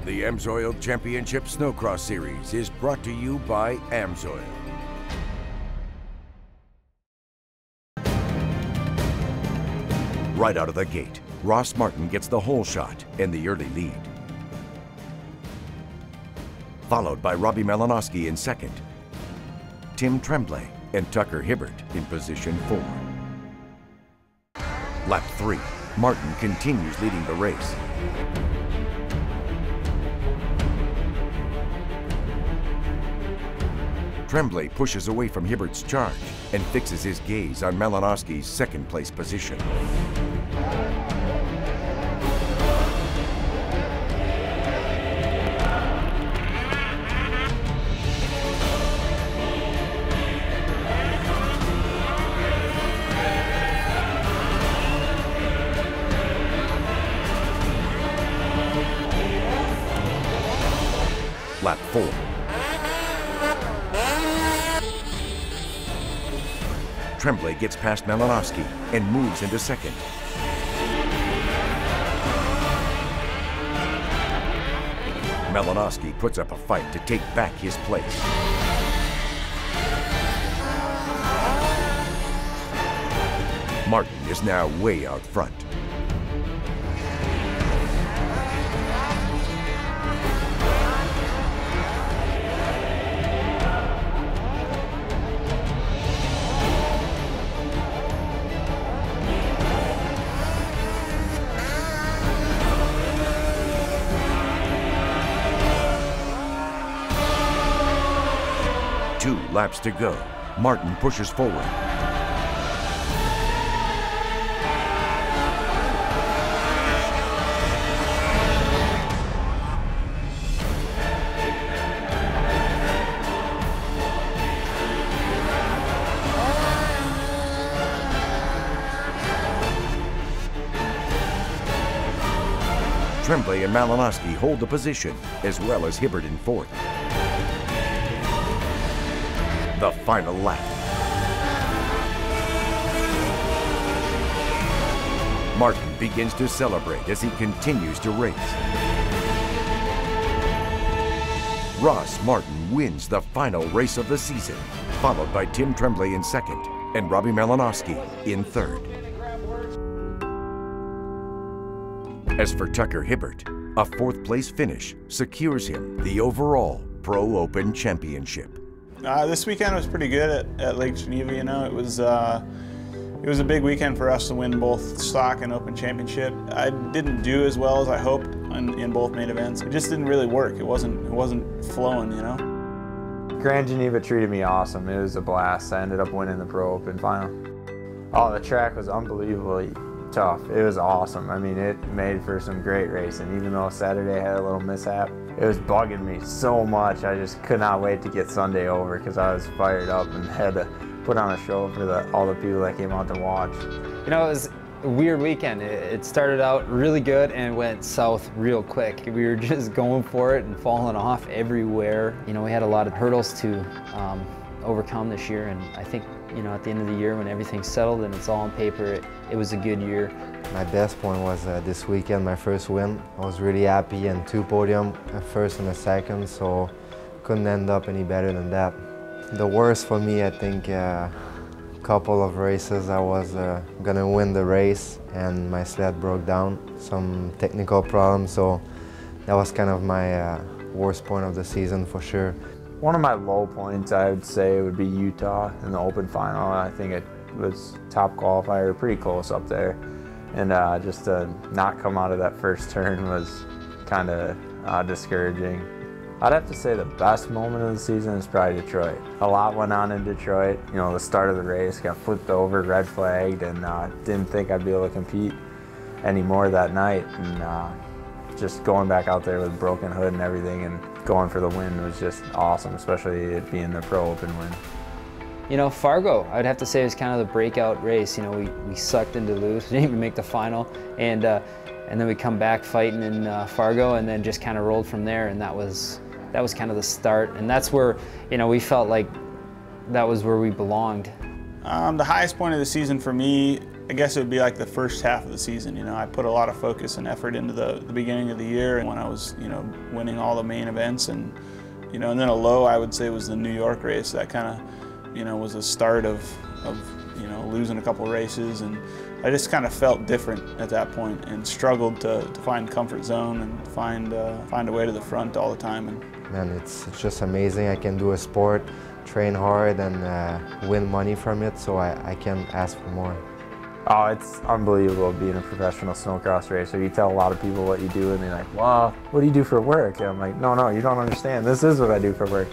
The AMSOIL Championship Snocross Series is brought to you by AMSOIL. Right out of the gate, ROSSMARTIN gets the hole shot and the early lead. Followed by ROBBIEMALINOSKI in second, Tim Tremblay and Tucker Hibbert in position 4. Lap 3, Martin continues leading the race. Tremblay pushes away from Hibbert's charge and fixes his gaze on Malinoski's second place position. Lap 4. Tremblay gets past Malinoski and moves into second. Malinoski puts up a fight to take back his place. Martin is now way out front. Two laps to go. Martin pushes forward. Tremblay and Malinoski hold the position, as well as Hibbert in fourth. The final lap. Martin begins to celebrate as he continues to race. ROSSMARTIN wins the final race of the season, followed by Tim Tremblay in second and ROBBIEMALINOSKI in third. As for Tucker Hibbert, a fourth place finish secures him the overall Pro Open Championship. This weekend was pretty good at Lake Geneva. You know, it was a big weekend for us to win both stock and Open Championship. I didn't do as well as I hoped in both main events. It just didn't really work. It wasn't flowing, you know. Grand Geneva treated me awesome. It was a blast. I ended up winning the Pro Open final. Oh, the track was unbelievably tough. It was awesome. I mean, it made for some great racing. Even though Saturday had a little mishap, it was bugging me so much. I just could not wait to get Sunday over because I was fired up and had to put on a show for all the people that came out to watch. You know, it was a weird weekend. It started out really good and went south real quick. We were just going for it and falling off everywhere. You know, we had a lot of hurdles to overcome this year, and I think, you know, at the end of the year when everything's settled and it's all on paper, it was a good year. My best point was this weekend, my first win. I was really happy, and 2 podiums, a first and a second, so couldn't end up any better than that. The worst for me, I think, a couple of races I was gonna win the race and my sled broke down, some technical problems, so that was kind of my worst point of the season for sure. One of my low points, I would say, would be Utah in the Open final. I think it was top qualifier, pretty close up there. And just to not come out of that first turn was kind of discouraging. I'd have to say the best moment of the season is probably Detroit. A lot went on in Detroit. You know, the start of the race, got flipped over, red flagged, and didn't think I'd be able to compete anymore that night. And just going back out there with a broken hood and everything and going for the win was just awesome, especially it being the Pro Open win. You know, Fargo, I'd have to say, was kind of the breakout race. You know, we sucked in Duluth, didn't even make the final, and then we come back fighting in Fargo, and then just kind of rolled from there, and that was kind of the start, and that's where, you know, we felt like that was where we belonged. The highest point of the season for me I guess it would be like the first half of the season. You know, I put a lot of focus and effort into the beginning of the year, and when I was, you know, winning all the main events, and you know, and then a low I would say was the New York race. That kind of, you know, was a start of you know, losing a couple races, and I just kind of felt different at that point and struggled to find comfort zone and find a way to the front all the time. And man, it's just amazing. I can do a sport, train hard, and win money from it, so I can't ask for more. Oh, it's unbelievable being a professional snowcross racer. You tell a lot of people what you do and they're like, well, what do you do for work? And I'm like, no, you don't understand. This is what I do for work.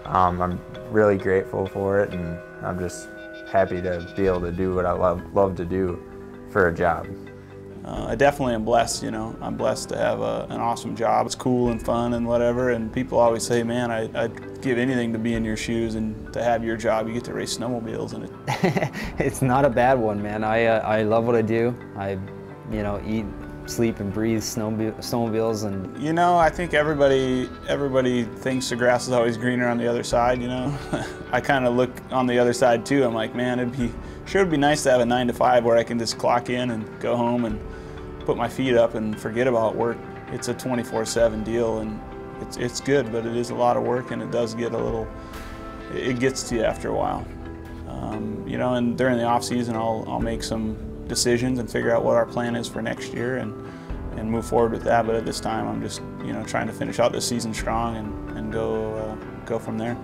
I'm really grateful for it, and I'm just happy to be able to do what I love to do for a job. I definitely am blessed, you know. I'm blessed to have an awesome job. It's cool and fun and whatever, and people always say, man, I'd give anything to be in your shoes and to have your job. You get to race snowmobiles, and it's not a bad one, man. I love what I do. I, you know, eat, sleep, and breathe snowmobiles. And you know, I think everybody thinks the grass is always greener on the other side, you know. I kind of look on the other side too. I'm like, man, it'd be nice to have a 9 to 5 where I can just clock in and go home and put my feet up and forget about work. It's a 24/7 deal, and it's good, but it is a lot of work, and it does get it gets to you after a while. You know, and during the off season, I'll make some decisions and figure out what our plan is for next year and move forward with that. But at this time, I'm just, you know, trying to finish out this season strong and go from there.